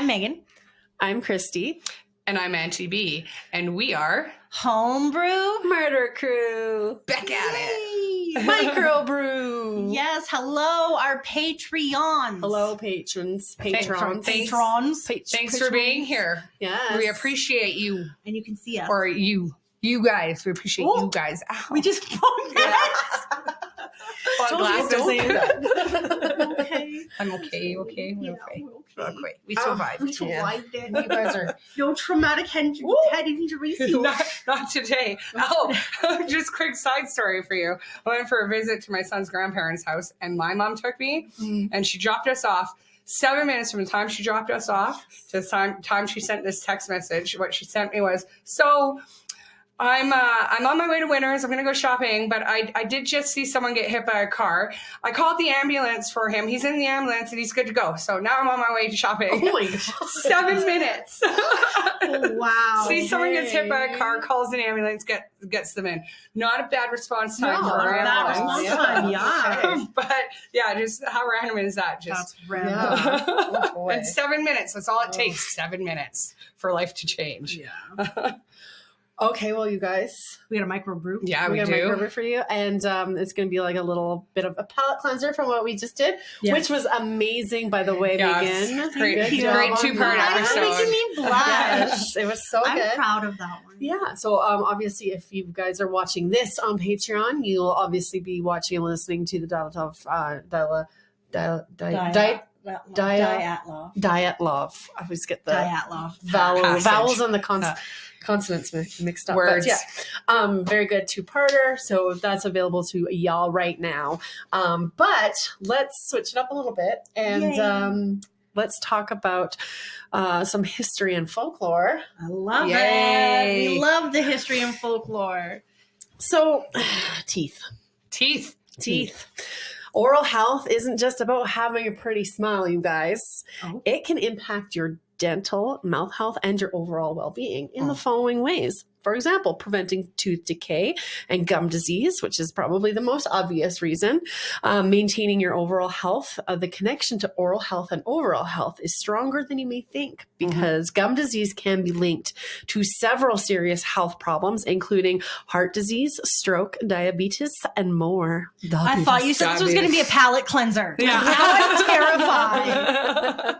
I'm Megan. I'm Kristy. And I'm Auntie B. And we are Homebrew Murder Crew. back at it. Microbrew. Yes, hello, our Patreons. Hello, patrons. Patrons. Thanks for being here. Yes. We appreciate you. And you can see us. Or you guys. We appreciate you guys. Ow. We just broke that. Glasses. Okay. I'm okay. Okay. Yeah, Okay. we're Okay. We survived. We survived it. You guys are No traumatic head injuries. not today. Oh, just quick side story for you. I went for a visit to my son's grandparents' house, and my mom took me, and she dropped us off. 7 minutes from the time she dropped us off to the time she sent this text message, what she sent me was, so I'm on my way to Winners. I'm going to go shopping, but I did just see someone get hit by a car. I called the ambulance for him. He's in the ambulance and he's good to go. So now I'm on my way to shopping. Oh my God. 7 minutes. Oh, wow. See, someone gets hit by a car, calls an ambulance, gets them in. Not a bad response time for an ambulance. Yeah. But yeah, just how random is that? Just That's random. Yeah. Oh, boy. and 7 minutes. That's all it takes. 7 minutes for life to change. Yeah. Okay, well, you guys, We got a microbrew. Yeah, we we got a do. microbrew for you, and it's going to be like a little bit of a palate cleanser from what we just did, which was amazing, by the way, Yeah, Megan. great Good job great on 2-part that. episode. You're making me blush. Yes, it was so I'm good. proud of that one. Yeah. So obviously, if you guys are watching this on Patreon, you'll obviously be watching and listening to the Diet Love. I always get the Diatlov. vowels and the consonants mixed up. Words. But yeah, very good 2-parter. So that's available to y'all right now. But let's switch it up a little bit and let's talk about some history and folklore. I love Yay. it. We love the history and folklore. So, teeth. Oral health isn't just about having a pretty smile, you guys. Oh. It can impact your dental, mouth health, and your overall well-being in the following ways. For example, preventing tooth decay and gum disease, which is probably the most obvious reason. Maintaining your overall health. The connection to oral health and overall health is stronger than you may think because gum disease can be linked to several serious health problems, including heart disease, stroke, diabetes, and more. I thought you said this was going to be a palate cleanser. Yeah. Now I'm terrified.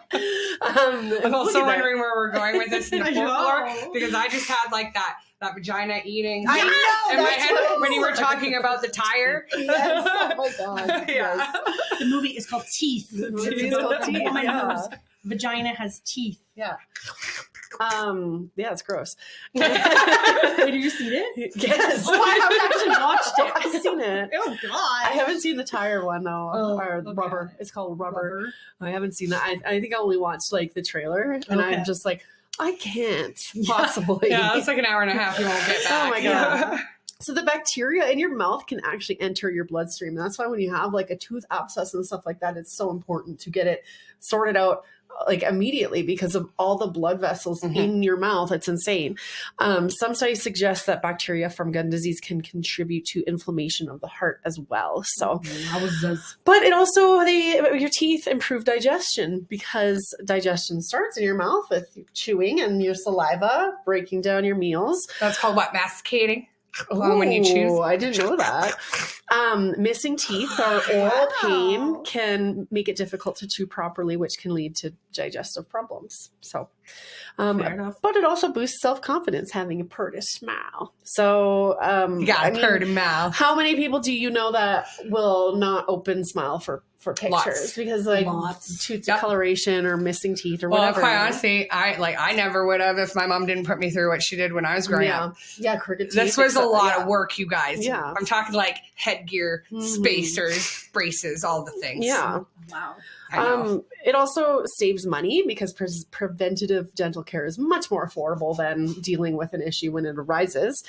I'm also wondering where we're going with this in the I know. folklore because I just had like that vagina eating I know, in my that's head what when you were talking about the tire. Yes. Oh my God. Yeah. The movie is called Teeth. The movie is called Teeth, Oh, my yeah. nose. Vagina has teeth. Yeah. Yeah, it's gross. Have you seen it? Yes. Oh, I haven't actually watched it. I've seen it. Oh, God. I haven't seen the tire one though, or okay. rubber. It's called rubber. I haven't seen that. I think I only watched like the trailer, and Okay. I'm just like, I can't possibly. Yeah, it's like an hour and a half. You won't get back. Oh my God. So the bacteria in your mouth can actually enter your bloodstream. And that's why when you have like a tooth abscess and stuff like that, it's so important to get it sorted out like immediately because of all the blood vessels in your mouth. It's insane. Some studies suggest that bacteria from gum disease can contribute to inflammation of the heart as well. So, but it also, your teeth improve digestion because digestion starts in your mouth with chewing and your saliva breaking down your meals. That's called what? Masticating? When you chew. I didn't know that. Missing teeth or oral pain can make it difficult to chew properly, which can lead to digestive problems. So, Fair enough. but it also boosts self-confidence having a purty smile. So, You got a purty mouth. how many people do you know that will not open smile for pictures Lots. because like Lots. tooth discoloration or missing teeth or Well, whatever? quite honestly, I never would have if my mom didn't put me through what she did when I was growing up. Yeah, crooked teeth. This was a lot yeah. of work, you guys. Yeah. I'm talking like headgear, spacers, braces, all the things. Yeah. Wow. I know. It also saves money because preventative dental care is much more affordable than dealing with an issue when it arises.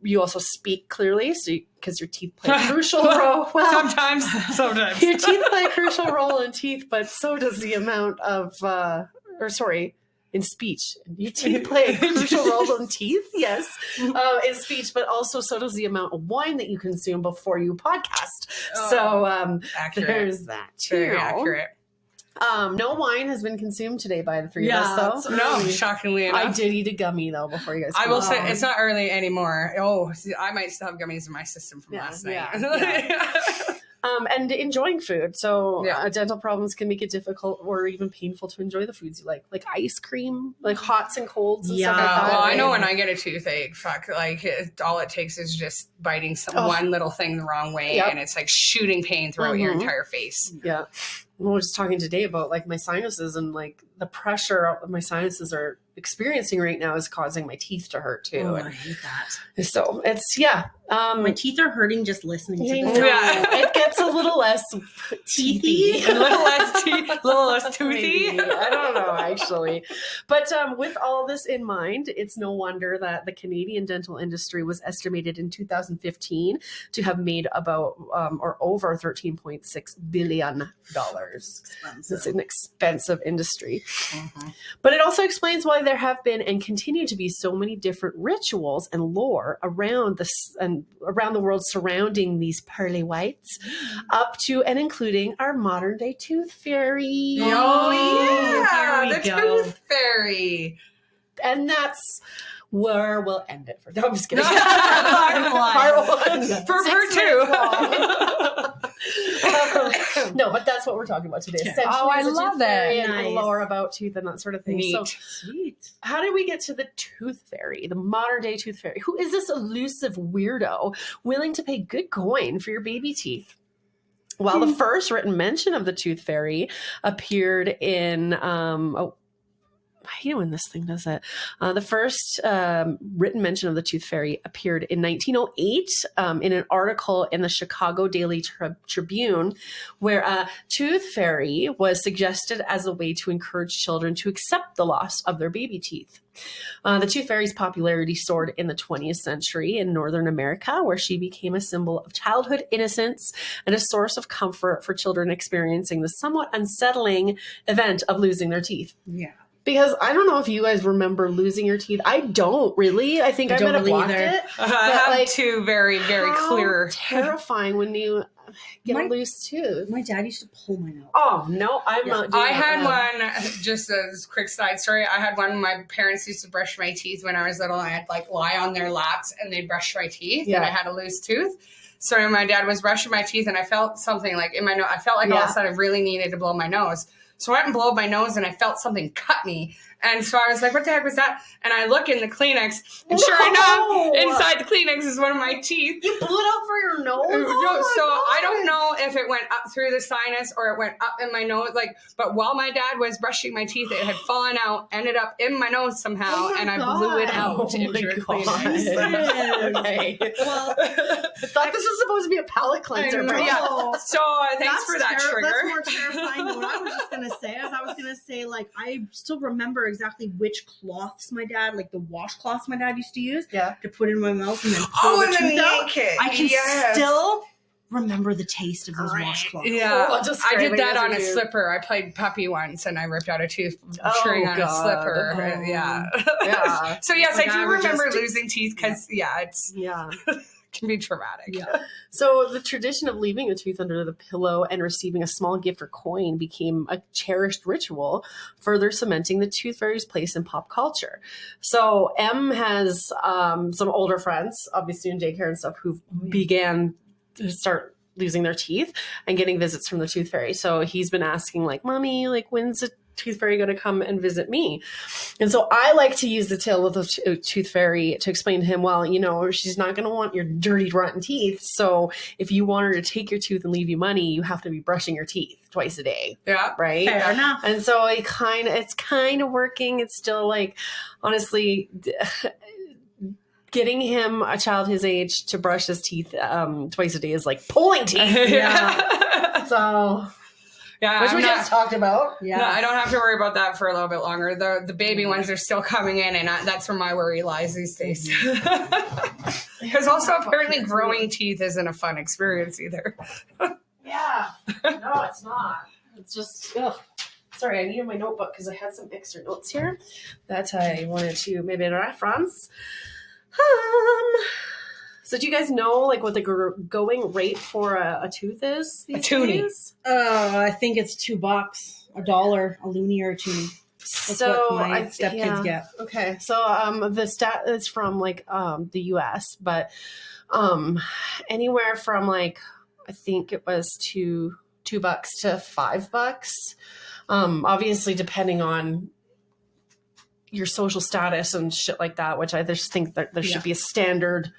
You also speak clearly, because your teeth play a crucial role. Well, Sometimes. your teeth play a crucial role in teeth, but so does the amount of, in speech. Your teeth play a crucial role in teeth, yes, in speech, but also so does the amount of wine that you consume before you podcast. So accurate. there's that too. Very accurate. No wine has been consumed today by the three of Yeah, us, though. No, shockingly enough. I did eat a gummy, though, before you guys I came will on. say it's not early anymore. Oh, I might still have gummies in my system from last night. Yeah. And enjoying food. So dental problems can make it difficult or even painful to enjoy the foods you like ice cream, like hots and colds and stuff like that. Well, I know when I get a toothache, all it takes is just biting one little thing the wrong way, and it's like shooting pain throughout your entire face. Yeah. I was talking today about like my sinuses and like the pressure my sinuses are experiencing right now is causing my teeth to hurt too. Oh, I hate that. So it's my teeth are hurting just listening to this. It gets a little less teethy, a little less toothy. Maybe. I don't know actually, but with all this in mind, it's no wonder that the Canadian dental industry was estimated in 2015 to have made about or over $13.6 billion. It's an expensive industry, but it also explains why there have been and continue to be so many different rituals and lore around the world surrounding these pearly whites, up to and including our modern day tooth fairy. Oh yeah, the go. tooth fairy, and that's where we'll end it for. No, I'm just kidding. Part one. For her too. No, but that's what we're talking about today. Essentially, I the love tooth that. fairy and Nice. lore about teeth and that sort of thing. Neat. So, Sweet. how did we get to the tooth fairy, the modern day tooth fairy? Who is this elusive weirdo willing to pay good coin for your baby teeth? Well, the first written mention of the tooth fairy appeared in I hate it when this thing does that. The first written mention of the tooth fairy appeared in 1908 in an article in the Chicago Daily Tribune, where a tooth fairy was suggested as a way to encourage children to accept the loss of their baby teeth. The tooth fairy's popularity soared in the 20th century in Northern America, where she became a symbol of childhood innocence and a source of comfort for children experiencing the somewhat unsettling event of losing their teeth. Yeah. Because I don't know if you guys remember losing your teeth. I don't really. I think I might have blocked it. I have like, two very, very clear. Terrifying when you get a loose tooth. My dad used to pull my nose. Oh no, I'm not doing I had that. one, just as a quick side story, I had one, my parents used to brush my teeth when I was little, and I'd like lie on their laps and they'd brush my teeth, and I had a loose tooth. So my dad was brushing my teeth and I felt something like in my nose. I felt like all of a sudden I really needed to blow my nose. So I went and blew my nose and I felt something cut me. And so I was like, what the heck was that? And I look in the Kleenex, and sure enough, inside the Kleenex is one of my teeth. You blew it out for your nose? I don't know if it went up through the sinus or it went up in my nose. But while my dad was brushing my teeth, it had fallen out, ended up in my nose somehow, and I blew it out into a Kleenex. Okay. Well, I thought this was supposed to be a palate cleanser. But Yeah. So thanks for that trigger. That's more terrifying than what I was just going to say. I still remember exactly which cloths my dad, like the washcloths my dad used to use to put in my mouth and then pull the tooth out. I can still remember the taste of those washcloths. Yeah, I did that on a slipper. I played puppy once, and I ripped out a tooth chewing on a slipper. Yeah. So yes, I do remember losing teeth because it's can be traumatic. Yeah. So the tradition of leaving a tooth under the pillow and receiving a small gift or coin became a cherished ritual, further cementing the tooth fairy's place in pop culture. So M has some older friends, obviously in daycare and stuff, who began to start losing their teeth and getting visits from the tooth fairy. So he's been asking like, Mommy, like when's the tooth fairy going to come and visit me? And so I like to use the tale of the tooth fairy to explain to him, well, you know, she's not going to want your dirty, rotten teeth. So if you want her to take your tooth and leave you money, you have to be brushing your teeth twice a day. Yeah. Right. Fair enough. And so it's kind of working. It's still like, honestly, getting him, a child his age, to brush his teeth twice a day is like pulling teeth. So... Yeah, which we just talked about. Yeah, no, I don't have to worry about that for a little bit longer. The baby ones are still coming in, and that's where my worry lies these days. Because also apparently growing teeth isn't a fun experience either. Yeah, no, it's not. It's just sorry. I needed my notebook because I had some extra notes here that I wanted to maybe reference. So do you guys know like what the going rate for a tooth is? A toonie. I think it's $2 $1, a loonie or a toonie. That's so what my stepkids get. Okay. So the stat is from like the US, but anywhere from like I think it was $2 to $5. Obviously depending on your social status and shit like that, which I just think that there should be a standard,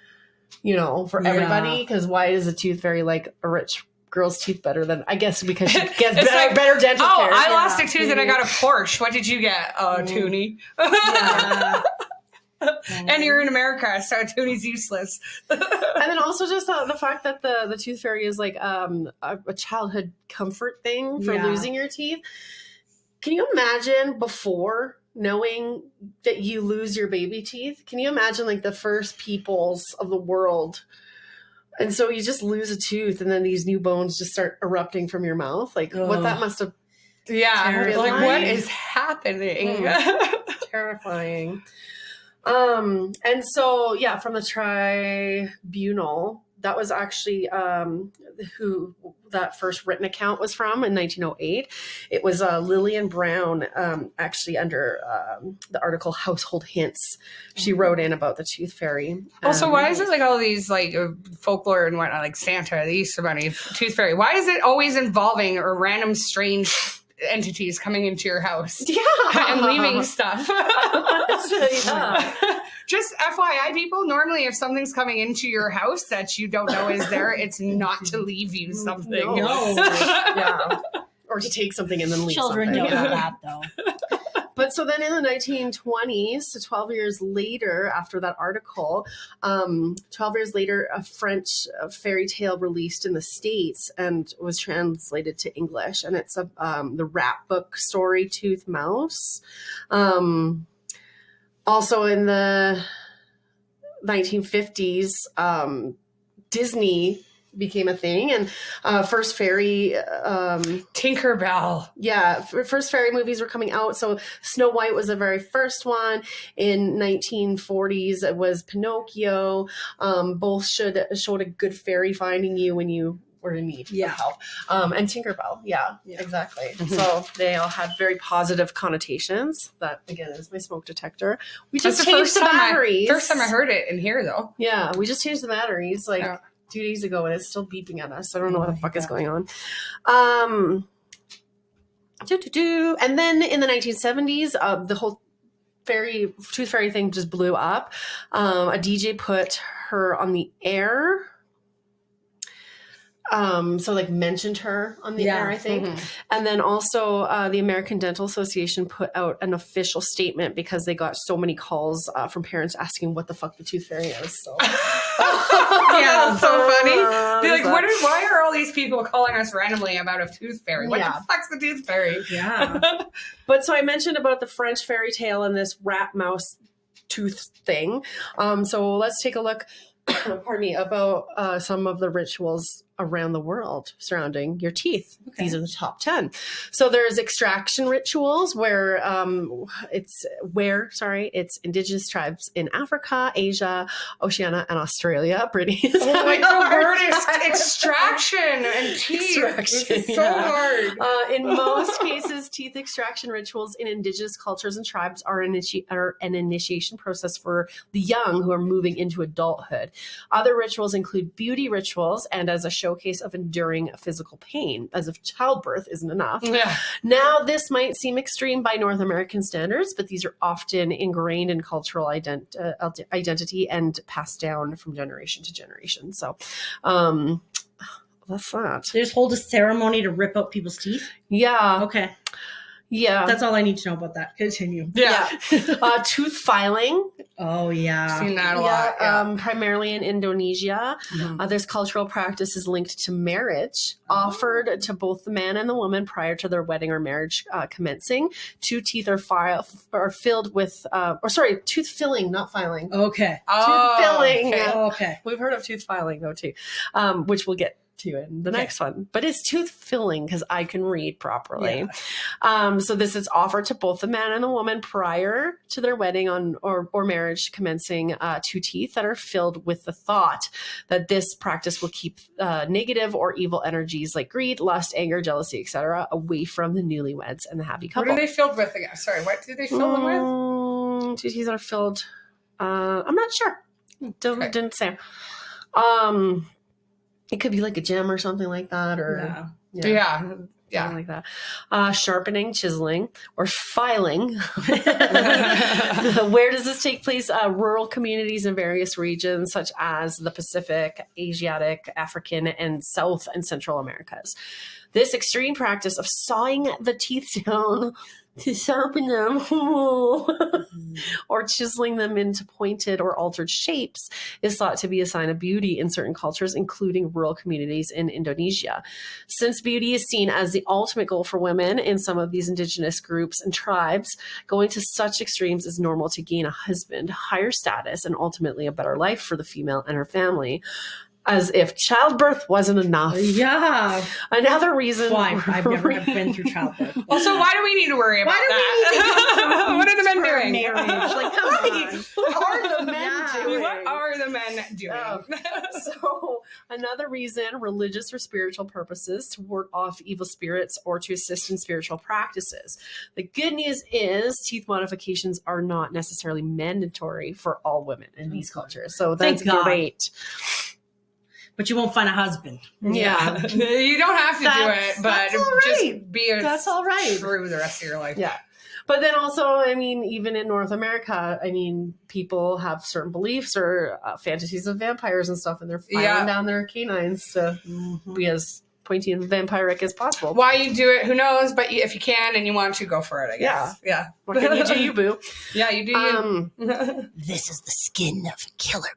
for everybody. Because why is a tooth fairy like a rich girl's teeth better than, I guess, because she gets better dental care. I lost a tooth and I got a Porsche. What did you get? Toonie. And you're in America, so Toonie's useless. And then also just the fact that the tooth fairy is like a childhood comfort thing for losing your teeth. Can you imagine before knowing that you lose your baby teeth? Can you imagine like the first peoples of the world? And so you just lose a tooth and then these new bones just start erupting from your mouth. Like what that must have. Yeah. Like what is happening? Terrifying. And so, from the tribunal, that was actually, who that first written account was from in 1908. It was, Lillian Brown, actually under, the article Household Hints. She wrote in about the tooth fairy. Also, why is it like all these like folklore and whatnot, like Santa, the Easter Bunny, tooth fairy? Why is it always involving a random strange entities coming into your house and leaving stuff? Just FYI, people, normally if something's coming into your house that you don't know is there, it's not to leave you something. No. Or to take something and then leave Children something. know that, though. But so then in the 1920s, so 12 years later after that article, 12 years later, a French fairy tale released in the States and was translated to English. And it's the rap book story, Tooth Mouse. Also in the 1950s, Disney became a thing, and first fairy Tinkerbell. First fairy movies were coming out. So Snow White was the very first one. In 1940s it was Pinocchio. Both showed a good fairy finding you when you were in need of help. And Tinkerbell, exactly. Mm-hmm. So they all had very positive connotations. That again is my smoke detector. We just changed the batteries. First time I heard it in here though. Yeah, we just changed the batteries 2 days ago, and it's still beeping at us. I don't know what the fuck is going on. And then in the 1970s, the whole tooth fairy thing just blew up. A DJ put her on the air. So like mentioned her on the air, I think. Mm-hmm. And then also the American Dental Association put out an official statement because they got so many calls from parents asking what the fuck the tooth fairy is. So that's so funny. They're like, why are all these people calling us randomly about a tooth fairy? What the fuck's the tooth fairy? Yeah. But so I mentioned about the French fairy tale and this rat mouse tooth thing. So let's take a look pardon me, about some of the rituals around the world surrounding your teeth. Okay. These are the top 10. So there's extraction rituals where it's indigenous tribes in Africa, Asia, Oceania, and Australia. Brittany is the word extraction and teeth. It's so hard. In most cases, teeth extraction rituals in indigenous cultures and tribes are an initiation process for the young who are moving into adulthood. Other rituals include beauty rituals and as a showcase of enduring physical pain, as if childbirth isn't enough. Yeah. Now, this might seem extreme by North American standards, but these are often ingrained in cultural identity and passed down from generation to generation. So, that's that. They just hold a ceremony to rip out people's teeth? Yeah. Okay. Yeah. That's all I need to know about that. Continue. Yeah. Tooth filing. Oh, yeah. I've seen that a lot. Yeah. Primarily in Indonesia. Mm-hmm. There's cultural practices linked to marriage offered to both the man and the woman prior to their wedding or marriage commencing. Two teeth are filled with, tooth filling, not filing. Okay. Tooth filling. Okay. We've heard of tooth filing though too, which we'll get to you in the next one. But it's tooth filling because I can read properly. Yeah. So this is offered to both the man and the woman prior to their wedding or marriage commencing, 2 teeth that are filled with the thought that this practice will keep negative or evil energies like greed, lust, anger, jealousy, etc. away from the newlyweds and the happy couple. What are they filled with again? Sorry, what do they fill them with? 2 teeth are filled. I'm not sure. Didn't say. It could be like a gem or something like that, or something like that. Sharpening, chiseling, or filing. Where does this take place? Rural communities in various regions, such as the Pacific, Asiatic, African, and South and Central Americas. This extreme practice of sawing the teeth down to sharpen them or chiseling them into pointed or altered shapes is thought to be a sign of beauty in certain cultures, including rural communities in Indonesia. Since beauty is seen as the ultimate goal for women in some of these indigenous groups and tribes, going to such extremes is normal to gain a husband, higher status, and ultimately a better life for the female and her family. As if childbirth wasn't enough. Yeah. Another reason. Why? I've never been through childbirth. Also, why do we need to worry about that? What are the men doing? Marriage? Like, come on. What are the men doing? What are the men doing? So, another reason, religious or spiritual purposes, to ward off evil spirits or to assist in spiritual practices. The good news is teeth modifications are not necessarily mandatory for all women in these cultures. So that's great. But you won't find a husband. Yeah. You don't have to do it, but just be that's all right. True the rest of your life. Yeah. But then also, I mean, even in North America, I mean, people have certain beliefs or fantasies of vampires and stuff, and they're filing down their canines to be as pointy and vampiric as possible. Why you do it, who knows? But if you can and you want to, go for it, I guess. Yeah. What can you do, you boo? Yeah, you do you. This is the skin of a killer,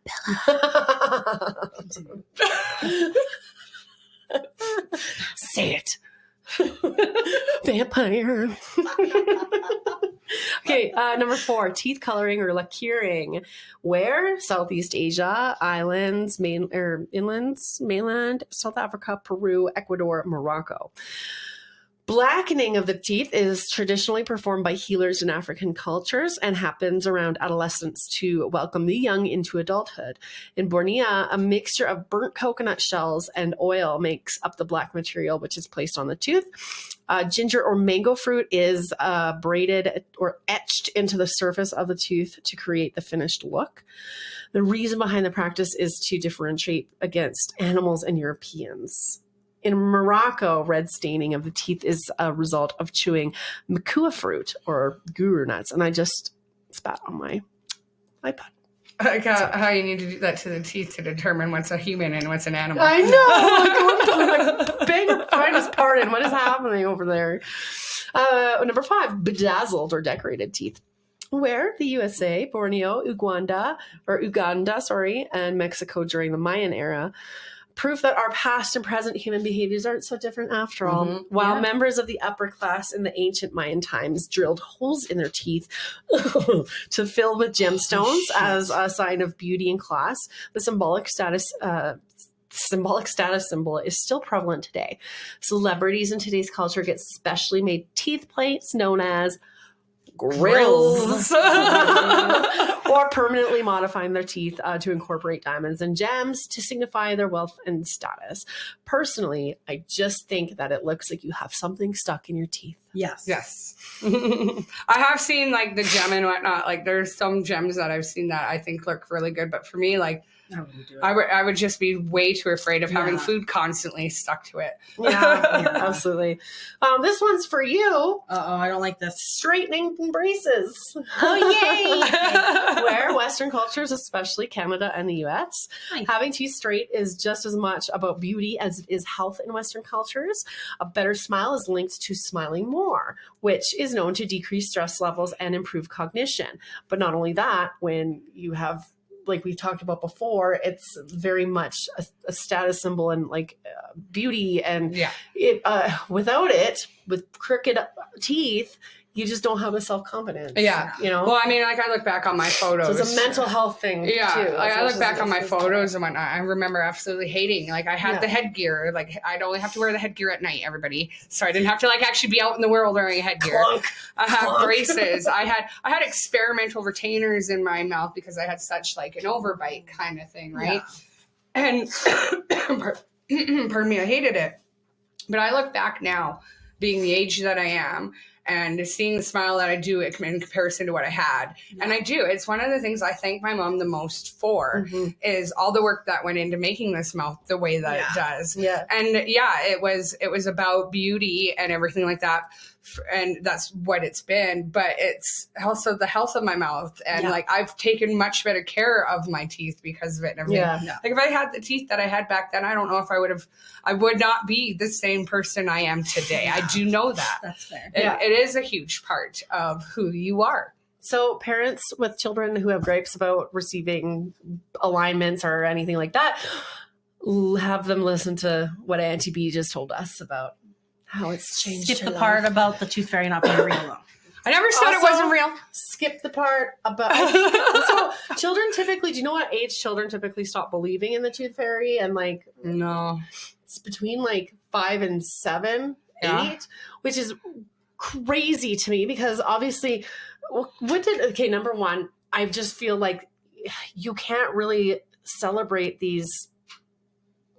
Bella. Say it. Vampire. Okay, number 4, teeth coloring or lacquering. Where? Southeast Asia, islands, mainland, South Africa, Peru, Ecuador, Morocco. Blackening of the teeth is traditionally performed by healers in African cultures and happens around adolescence to welcome the young into adulthood. In Borneo, a mixture of burnt coconut shells and oil makes up the black material, which is placed on the tooth. Ginger or mango fruit is braided or etched into the surface of the tooth to create the finished look. The reason behind the practice is to differentiate against animals and Europeans. In Morocco, red staining of the teeth is a result of chewing makua fruit or guru nuts. And I just spat on my iPad. Like how you need to do that to the teeth to determine what's a human and what's an animal. I know. Like, bang your finest part in. What is happening over there? Number 5, bedazzled or decorated teeth. Where? The USA, Borneo, Uganda, and Mexico during the Mayan era. Proof that our past and present human behaviors aren't so different after all. While members of the upper class in the ancient Mayan times drilled holes in their teeth to fill with gemstones as a sign of beauty and class, the symbolic status symbol is still prevalent today. Celebrities in today's culture get specially made teeth plates known as grills or permanently modifying their teeth to incorporate diamonds and gems to signify their wealth and status. Personally, I just think that it looks like you have something stuck in your teeth. Yes. I have seen like the gem and whatnot. Like there's some gems that I've seen that I think look really good. But for me, like I wouldn't do it. I would just be way too afraid of having food constantly stuck to it. Yeah, absolutely. This one's for you. I don't like this. Straightening braces. Oh, yay! Where Western cultures, especially Canada and the US, having teeth straight is just as much about beauty as it is health in Western cultures. A better smile is linked to smiling more, which is known to decrease stress levels and improve cognition. But not only that, when you have, like we talked about before, it's very much a status symbol and like beauty. And it, without it, with crooked teeth, you just don't have the self-confidence. Yeah. You know? Well, I mean, like I look back on my photos. So it's a mental health thing too. Like I look back on my photos and whatnot. I remember absolutely hating. Like I had the headgear. Like I'd only have to wear the headgear at night, everybody. So I didn't have to like actually be out in the world wearing a headgear. Clunk. I had braces. I had experimental retainers in my mouth because I had such like an overbite kind of thing, right? Yeah. And pardon me, I hated it. But I look back now, being the age that I am, and seeing the smile that I do in comparison to what I had. Yeah. And I do. It's one of the things I thank my mom the most for is all the work that went into making this mouth the way that it does. Yeah. And it was about beauty and everything like that. And that's what it's been, but it's also the health of my mouth. And like, I've taken much better care of my teeth because of it and everything. Yeah. Like if I had the teeth that I had back then, I don't know if I would not be the same person I am today. I do know that. That's fair. It is a huge part of who you are. So parents with children who have gripes about receiving alignments or anything like that, have them listen to what Auntie B just told us about how it's changed. Skip the part about the tooth fairy not being real though. I never said it wasn't real. Skip the part about so children typically, do you know what age children typically stop believing in the tooth fairy? And like no. It's between like 5 and 7, 8, which is crazy to me because obviously number one, I just feel like you can't really celebrate these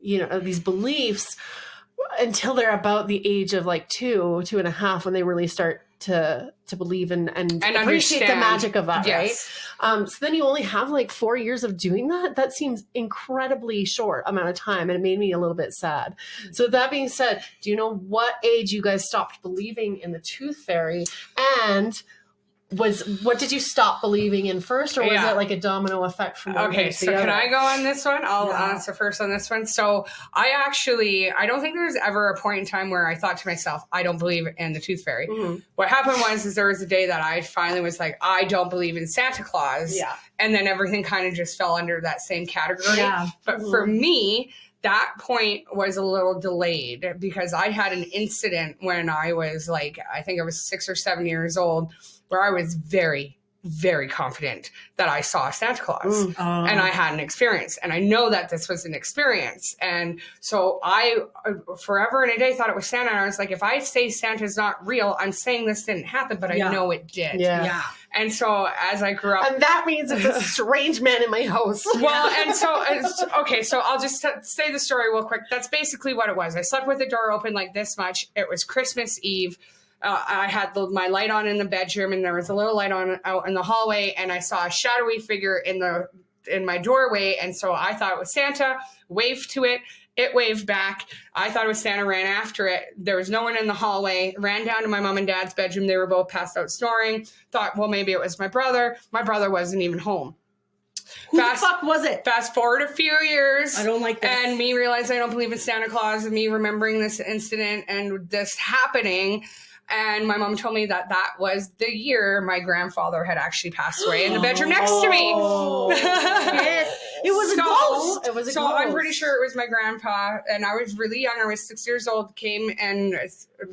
beliefs until they're about the age of like 2.5 when they really start to believe and appreciate the magic of that, right? So then you only have like 4 years of doing that. That seems incredibly short amount of time, and it made me a little bit sad. So that being said, do you know what age you guys stopped believing in the tooth fairy? And what did you stop believing in first, or was it like a domino effect from one Okay, so can I go on this one? I'll answer first on this one. So I don't think there's ever a point in time where I thought to myself, I don't believe in the tooth fairy. Mm-hmm. What happened was there was a day that I finally was like, I don't believe in Santa Claus. Yeah. And then everything kind of just fell under that same category. Yeah. But for me, that point was a little delayed because I had an incident when I was like, I think I was 6 or 7 years old, where I was very, very confident that I saw Santa Claus and I had an experience. And I know that this was an experience. And so I forever and a day thought it was Santa. And I was like, if I say Santa's not real, I'm saying this didn't happen, but I know it did. Yeah. And so as I grew up. And that means it's a strange man in my house. Well, and so, okay, so I'll just say the story real quick. That's basically what it was. I slept with the door open like this much. It was Christmas Eve. I had my light on in the bedroom, and there was a little light on out in the hallway, and I saw a shadowy figure in my doorway, and so I thought it was Santa. Waved to it. It waved back. I thought it was Santa, ran after it. There was no one in the hallway. Ran down to my mom and dad's bedroom. They were both passed out snoring. Thought, well, maybe it was my brother. My brother wasn't even home. Who the fuck was it? Fast forward a few years. I don't like this. And me realizing I don't believe in Santa Claus, and me remembering this incident and this happening. And my mom told me that was the year my grandfather had actually passed away in the bedroom next to me. It was a ghost. It was a so ghost. I'm pretty sure it was my grandpa. And I was really young. I was 6 years old, came and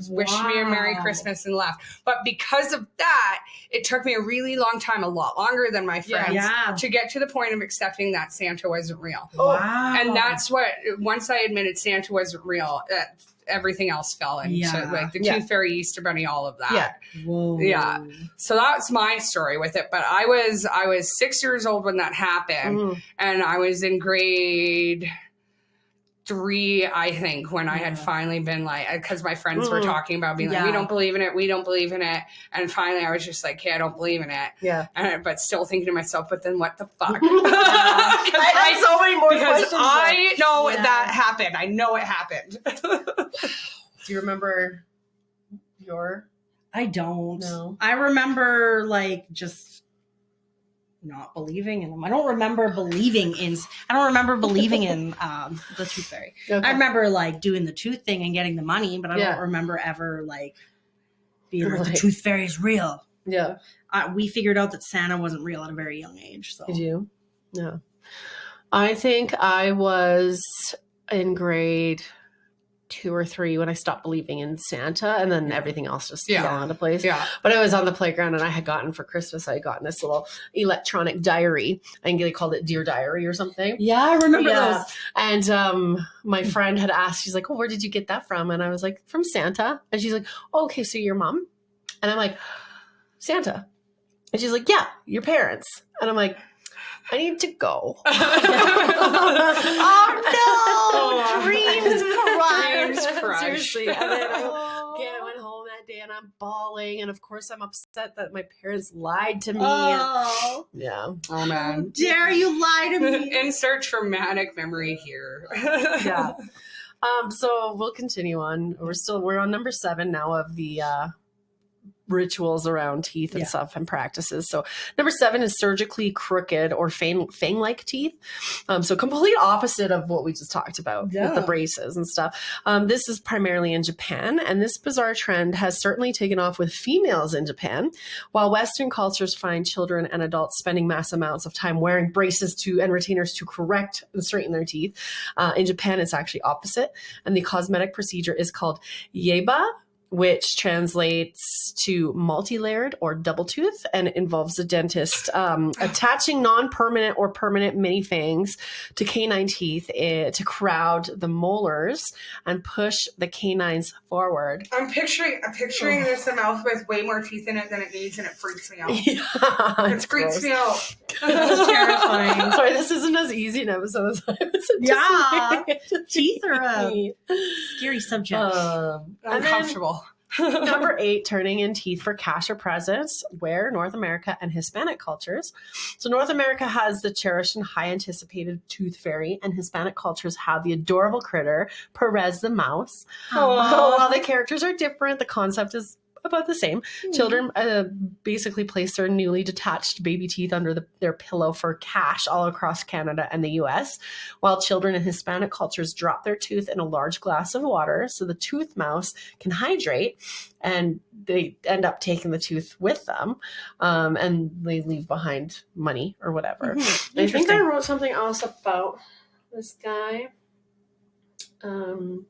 wished me a Merry Christmas and left. But because of that, it took me a really long time, a lot longer than my friends, to get to the point of accepting that Santa wasn't real. Wow. And that's what, once I admitted Santa wasn't real, everything else fell into like the Tooth Fairy, Easter Bunny, all of that. Yeah. Whoa. Yeah. So that's my story with it. But I was 6 years old when that happened, and I was in grade 3, I think, when I had finally been like, because my friends were talking about being like, we don't believe in it, we don't believe in it, and finally I was just like, okay, I don't believe in it. Yeah. But still thinking to myself, but then what the fuck? I have so many more questions. I know that happened. I know it happened. Do you remember your? I don't. No. I remember like just not believing in them. I don't remember believing in the Tooth Fairy. Okay. I remember like doing the tooth thing and getting the money, but I don't remember ever like being like, the Tooth Fairy is real. Yeah. We figured out that Santa wasn't real at a very young age. So. Did you? No. I think I was in grade 2 or 3 when I stopped believing in Santa, and then everything else just fell into place. Yeah. But I was on the playground, and I had gotten for Christmas, I had gotten this little electronic diary. I think they called it Dear Diary or something. Yeah, I remember those. And my friend had asked, she's like, "Oh, where did you get that from?" And I was like, "From Santa." And she's like, "Oh, okay, so your mom?" And I'm like, "Santa." And she's like, "Yeah, your parents." And I'm like, "I need to go." Oh no! Dreams crushed. Seriously. And then I went home that day and I'm bawling. And of course I'm upset that my parents lied to me. Oh. Yeah. Oh man. How dare you lie to me? Insert traumatic memory here. Yeah. So we'll continue on. We're on number 7 now of the rituals around teeth and stuff and practices. So number 7 is surgically crooked or fang-like teeth. So complete opposite of what we just talked about with the braces and stuff. This is primarily in Japan, and this bizarre trend has certainly taken off with females in Japan. While Western cultures find children and adults spending mass amounts of time wearing braces and retainers to correct and straighten their teeth, in Japan it's actually opposite, and the cosmetic procedure is called yeba, which translates to multi-layered or double tooth, and it involves the dentist attaching non-permanent or permanent mini fangs to canine teeth to crowd the molars and push the canines forward. I'm picturing there's a mouth with way more teeth in it than it needs, and it freaks me out. Yeah, it freaks me out. That's terrifying. Sorry, this isn't as easy an episode as I was Yeah. Teeth are a scary subject. Uncomfortable. Number 8, turning in teeth for cash or presents, where North America and Hispanic cultures. So North America has the cherished and high anticipated tooth fairy, and Hispanic cultures have the adorable critter, Perez the mouse. While the characters are different, the concept is about the same. Children basically place their newly detached baby teeth under their pillow for cash all across Canada and the US, while children in Hispanic cultures drop their tooth in a large glass of water so the tooth mouse can hydrate, and they end up taking the tooth with them, and they leave behind money or whatever. I think I wrote something else about this guy. No,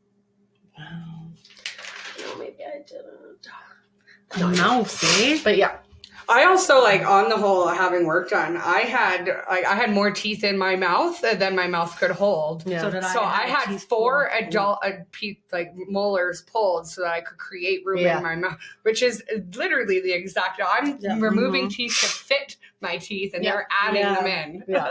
maybe I didn't. Mouse, eh? But yeah. I also, on the whole, having work done, I had more teeth in my mouth than my mouth could hold. Yeah. So did I. So I had 4 adult molars pulled so that I could create room in my mouth, which is literally the exact. I'm removing teeth to fit my teeth, and they're adding them in. Yeah,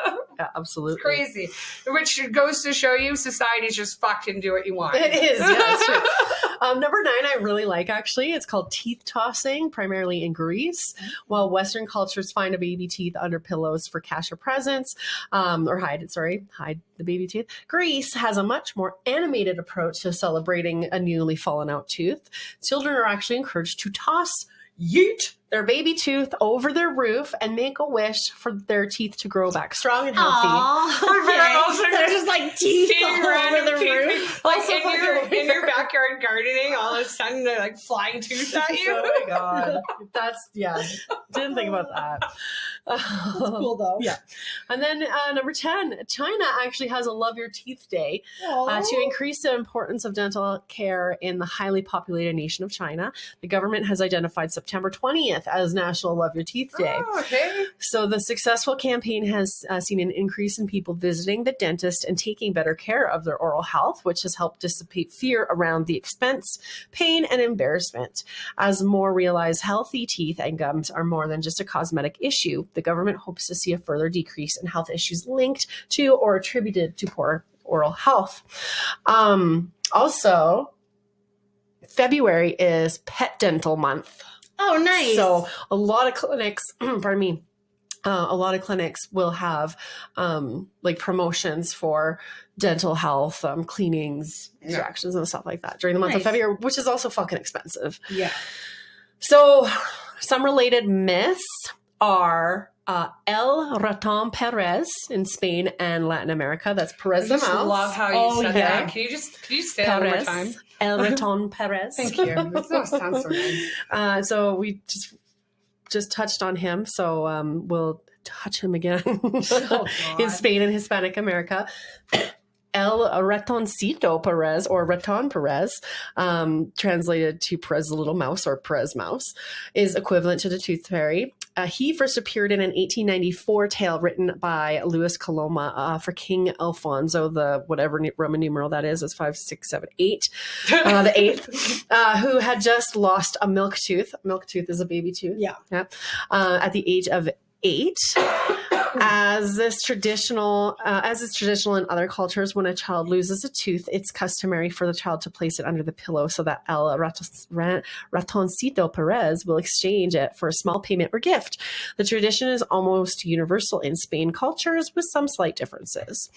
absolutely. It's crazy. Which goes to show you society's just fucking do what you want. It is, yeah, that's true. Number 9 I really like, actually. It's called teeth tossing, primarily in Greece. While Western cultures find a baby teeth under pillows for cash or presents, or hide the baby teeth, Greece has a much more animated approach to celebrating a newly fallen out tooth. Children are actually encouraged to toss their baby tooth over their roof and make a wish for their teeth to grow back strong and healthy. They're just teeth all over the roof. In your backyard gardening, all of a sudden they're flying tooth at you. Oh my god. Didn't think about that. That's cool though. Yeah. And then number 10, China actually has a Love Your Teeth Day to increase the importance of dental care in the highly populated nation of China. The government has identified September 20th as National Love Your Teeth Day. Oh, okay. So the successful campaign has seen an increase in people visiting the dentist and taking better care of their oral health, which has helped dissipate fear around the expense, pain, and embarrassment. As more realize healthy teeth and gums are more than just a cosmetic issue, the government hopes to see a further decrease in health issues linked to or attributed to poor oral health. Also, February is Pet Dental Month. Oh, nice. So a lot of clinics, a lot of clinics will have promotions for dental health, cleanings, extractions, and stuff like that during the month of February, which is also fucking expensive. Yeah. So some related myths are El Raton Perez in Spain and Latin America. That's Perez the mouse. I love how you said that. Can you say that one more time? El Raton Perez. Thank you. That sounds so nice. So we just touched on him. So we'll touch him again in Spain and Hispanic America. El Ratoncito Perez, or Raton Perez, translated to Perez the Little Mouse or Perez Mouse, is equivalent to the Tooth Fairy. He first appeared in an 1894 tale written by Louis Coloma for King Alfonso, the whatever Roman numeral that is 5, 6, 7, 8, the 8th, who had just lost a milk tooth. Milk tooth is a baby tooth. Yeah. At the age of 8. As is traditional in other cultures, when a child loses a tooth, it's customary for the child to place it under the pillow so that El Ratoncito Perez will exchange it for a small payment or gift. The tradition is almost universal in Spain cultures, with some slight differences.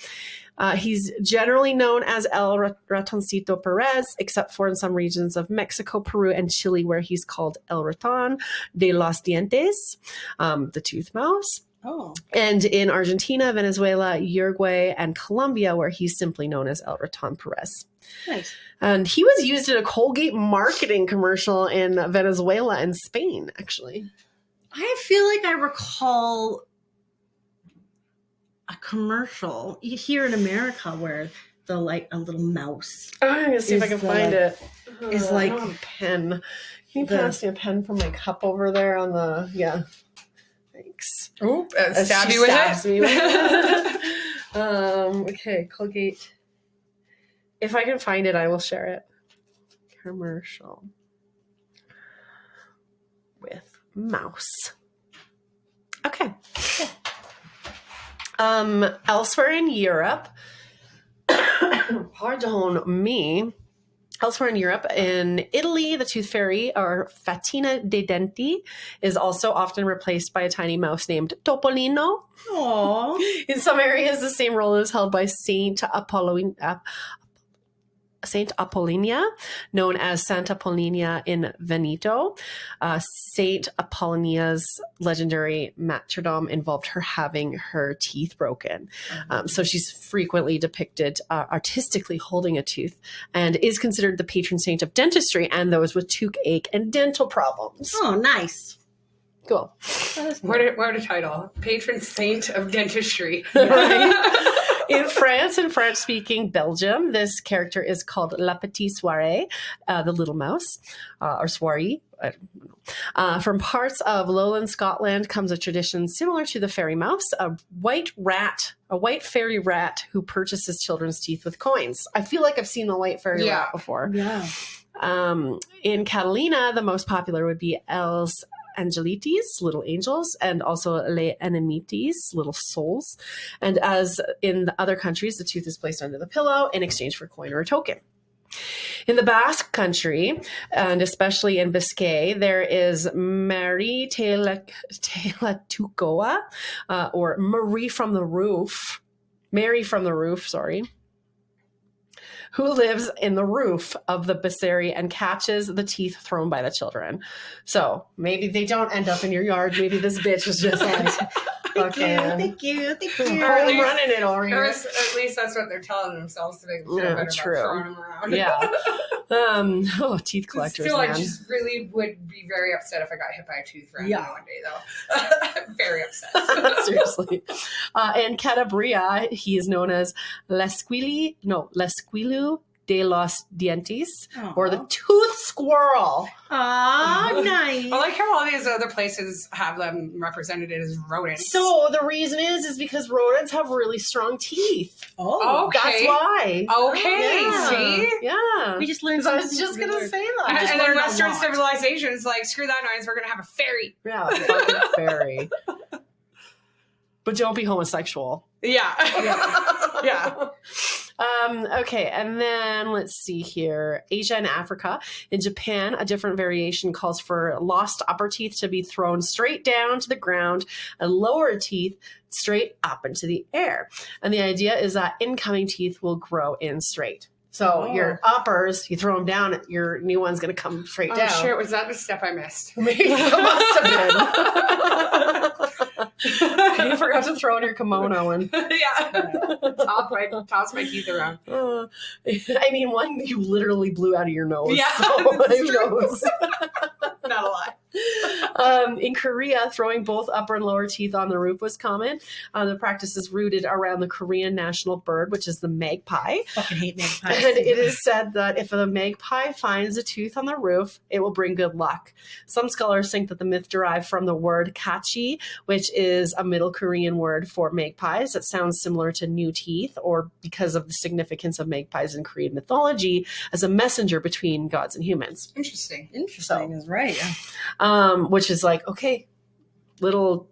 He's generally known as El Ratoncito Perez, except for in some regions of Mexico, Peru, and Chile, where he's called El Raton de los Dientes, the tooth mouse. Oh. And in Argentina, Venezuela, Uruguay, and Colombia, where he's simply known as El Raton Perez. Nice. And he was used in a Colgate marketing commercial in Venezuela and Spain, actually. I feel like I recall a commercial here in America where the a little mouse. Oh, I'm gonna see if I can find it. Is I don't have a pen. Can you pass me a pen from my cup over there on the Thanks. Oop, stab you with it. Okay, Colgate. If I can find it, I will share it. Commercial with mouse. Okay. Elsewhere in Europe, pardon me. Elsewhere in Europe, in Italy, the tooth fairy, or Fatina dei Denti, is also often replaced by a tiny mouse named Topolino. Aww. In some areas, the same role is held by Saint Apollonia, known as Santa Apollonia in Veneto. Saint Apollonia's legendary martyrdom involved her having her teeth broken. So she's frequently depicted artistically holding a tooth and is considered the patron saint of dentistry and those with toothache and dental problems. Oh, nice. Cool. What a title. Patron saint of dentistry. Right? In France and French-speaking Belgium, this character is called La Petite Soirée, the little mouse, or soirée. I don't know. From parts of lowland Scotland comes a tradition similar to the fairy mouse, a white fairy rat who purchases children's teeth with coins. I feel like I've seen the white fairy rat before. Yeah. In Catalina, the most popular would be Els Angelitis, little angels, and also Les Enemitis, little souls. And as in the other countries, the tooth is placed under the pillow in exchange for a coin or a token. In the Basque country, and especially in Biscay, there is Mary Telatucoa, or Mary from the Roof, who lives in the roof of the Bessary and catches the teeth thrown by the children. So maybe they don't end up in your yard. Maybe this bitch is just like, Thank you. I'm running it over here. At least that's what they're telling themselves to make them feel better true. about throwing them around. Yeah. Teeth collectors, Still, man. I just really would be very upset if I got hit by a tooth randomly one day, though. Very upset. Seriously. In Calabria, he is known as L'esquilu de los Dientes, or the tooth squirrel. Oh, nice. I like how all these other places have them represented as rodents. So the reason is because rodents have really strong teeth. Oh, okay. That's why. Okay, Yeah. See? Yeah. We just learned I was something. just going to say that. And then Western civilization's like, screw that noise, we're going to have a fairy. Yeah, fucking fairy. But don't be homosexual. Yeah. Yeah. Okay, and then let's see here. Asia and Africa. In Japan, a different variation calls for lost upper teeth to be thrown straight down to the ground and lower teeth straight up into the air. And the idea is that incoming teeth will grow in straight. So your uppers, you throw them down, your new one's going to come straight down. Oh, shit. Was that the step I missed? Maybe it must have been. You forgot to throw in your kimono and toss my teeth around. I mean, one you literally blew out of your nose. Yeah, so who knows? Not a lot. In Korea, throwing both upper and lower teeth on the roof was common. The practice is rooted around the Korean national bird, which is the magpie. Fucking hate magpies. And it is said that if a magpie finds a tooth on the roof, it will bring good luck. Some scholars think that the myth derived from the word kachi, which is a Middle Korean word for magpies. It sounds similar to new teeth, or because of the significance of magpies in Korean mythology as a messenger between gods and humans. Interesting. Interesting is right. Yeah. Which is like, okay, little...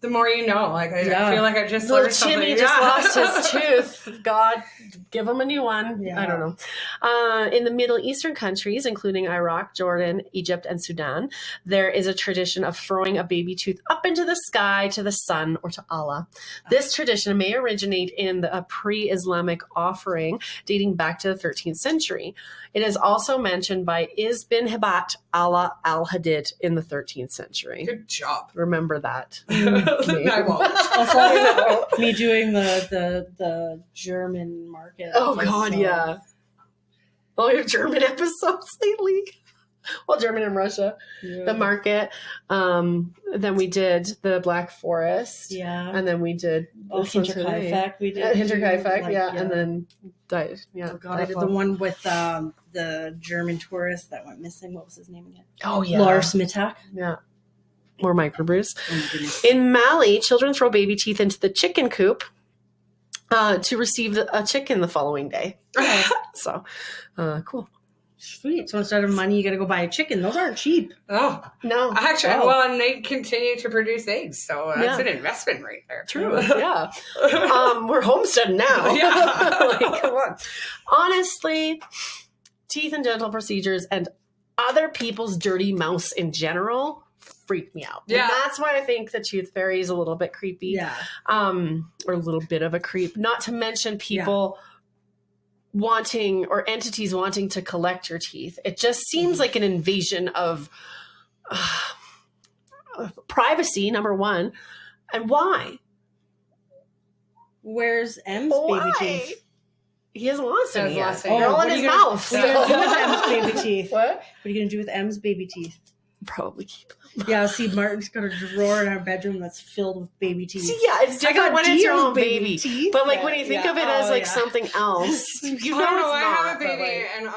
The more you know. Like I feel like I just little learned something. Timmy just lost his tooth. God, give him a new one. Yeah. I don't know. In the Middle Eastern countries, including Iraq, Jordan, Egypt, and Sudan, there is a tradition of throwing a baby tooth up into the sky to the sun or to Allah. This tradition may originate in a pre-Islamic offering dating back to the 13th century. It is also mentioned by Iz bin Hibat Allah al-Hadid in the 13th century. Good job. Remember that. I won't. Also, me doing the German market. Oh God, yeah. All your German episodes lately. Well, German and Russia, the market. Then we did the Black Forest. Yeah. And then we did Hinterkaifeck. We did Hinterkaifeck, yeah. And then died. Yeah. Oh God, I did the one with the German tourist that went missing. What was his name again? Oh yeah. Lars Mittag. Yeah. More microbrews. Oh my goodness. In Mali, children throw baby teeth into the chicken coop to receive a chicken the following day. So, cool. Sweet. So instead of money, you got to go buy a chicken. Those aren't cheap. Oh No. actually, well, and they continue to produce eggs, so that's an investment right there. True. Yeah. We're homesteading now. Yeah. Like, come on. Honestly, teeth and dental procedures and other people's dirty mouths in general freak me out. Yeah. And that's why I think the tooth fairy is a little bit creepy. Yeah. Or a little bit of a creep. Not to mention people wanting, or entities wanting to collect your teeth. It just seems like an invasion of privacy, number one. And why? Where's M's baby teeth? He hasn't lost any yet. Oh, They're all in his mouth. What are you going to do with M's baby teeth? What? What are you going to do with M's baby teeth? Probably keep them. Yeah, see, Martin's got a drawer in our bedroom that's filled with baby teeth. See, yeah, it's different when it's your own baby. teeth. But like when you think of it as like something else, you know, no, it's I not, have a baby, like, and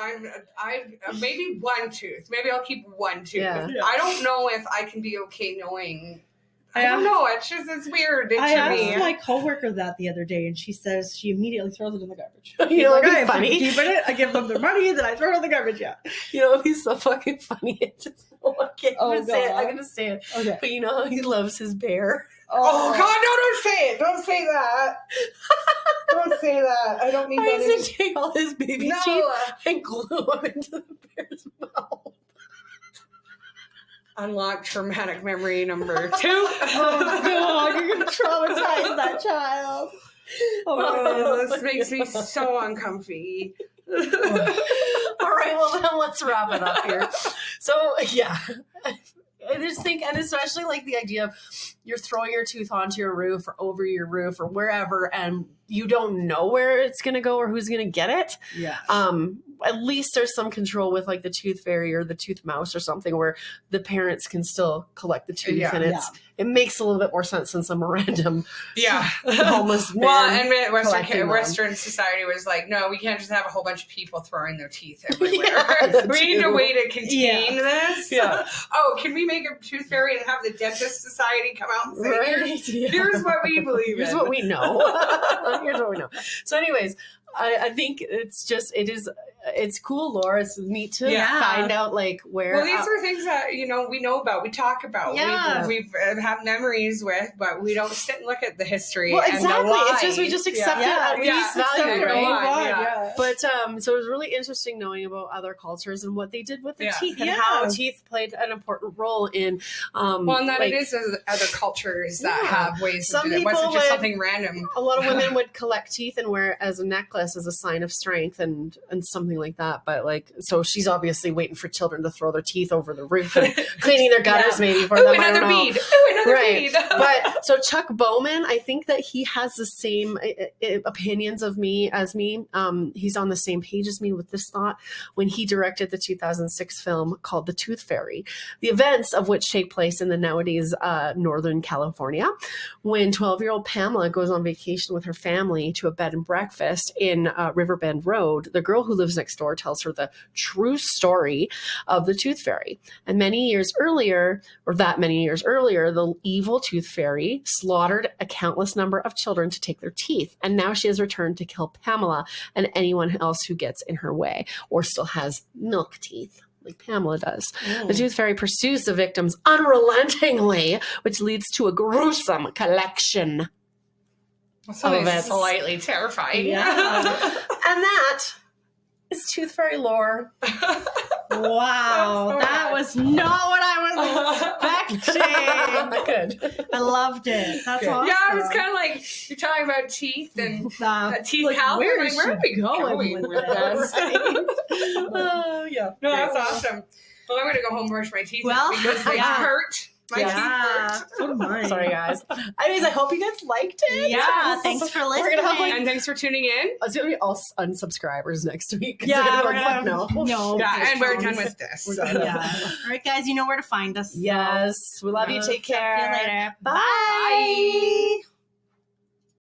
I maybe one tooth. Maybe I'll keep one tooth. Yeah. I don't know if I can be okay knowing. I don't know. It's weird to I me. asked my coworker that the other day, and she says she immediately throws it in the garbage. You know, like, it'd be I funny. keep it. I give them their money, then I throw it in the garbage. Yeah. You know, it'd be so fucking funny. It's just, I'm gonna say it. God. I'm gonna say it. Okay. But you know how he loves his bear. Oh God, no! Don't say it. Don't say that. Don't say that. I don't need I that. used to take all his baby teeth No. and glue them into the bear's mouth. Unlock traumatic memory number 2. Oh God, you're gonna traumatize that child. Oh, this makes me so uncomfy. All right, well then let's wrap it up here. So yeah, I just think, and especially like the idea of you're throwing your tooth onto your roof or over your roof or wherever, and you don't know where it's gonna go or who's gonna get it. Yeah. At least there's some control with like the tooth fairy or the tooth mouse or something where the parents can still collect the tooth, and it makes a little bit more sense than some random homeless man. Well, and Western society was like, no, we can't just have a whole bunch of people throwing their teeth everywhere. We need a way to contain this. Yeah. Oh, can we make a tooth fairy and have the dentist society come out and say, Right. here's what we believe Here's in. what we know. Here's what we know. So anyways, I think it's cool, Laura. It's neat to find out like where. Well, these are things that we know about, we talk about, we've have memories with, but we don't sit and look at the history. Well, and exactly. the why. It's just we just accept it at face value, right? But so it was really interesting knowing about other cultures and what they did with the teeth and how teeth played an important role in. Well, and that it is other cultures that have ways to do it. It wasn't just something random. A lot of women would collect teeth and wear it as a necklace goddess as a sign of strength and something like that. But like, so she's obviously waiting for children to throw their teeth over the roof and cleaning their gutters maybe for them. Another bead. Ooh, another bead. But so Chuck Bowman, I think that he has the same opinions of me as me. He's on the same page as me with this thought when he directed the 2006 film called The Tooth Fairy, the events of which take place in the nowadays Northern California, when 12-year-old Pamela goes on vacation with her family to a bed and breakfast in Riverbend Road. The girl who lives next door tells her the true story of the Tooth Fairy. And many years earlier, the evil Tooth Fairy slaughtered a countless number of children to take their teeth. And now she has returned to kill Pamela and anyone else who gets in her way or still has milk teeth, like Pamela does. The Tooth Fairy pursues the victims unrelentingly, which leads to a gruesome collection of events. Slightly terrifying. Yeah. And that is Tooth Fairy lore. Wow, that was not what I was expecting. Good. I loved it. That's awesome. Yeah, it was kind of like you're talking about teeth and teeth like, health. where Like, is where are she we going with this? Oh, yeah. No, that's awesome. Well, I'm going to go home and brush my teeth Well, because they hurt. My teeth hurt. So do mine. Sorry, guys. Anyways, I hope you guys liked it. Yeah, thanks for listening. We're gonna have And thanks for tuning in. it's gonna be all unsubscribers next week. Yeah, we're gonna no. Yeah, and we're done with this. We're done. Yeah. All right, guys, you know where to find us. Yes, we love you. Take care. See you later. Bye.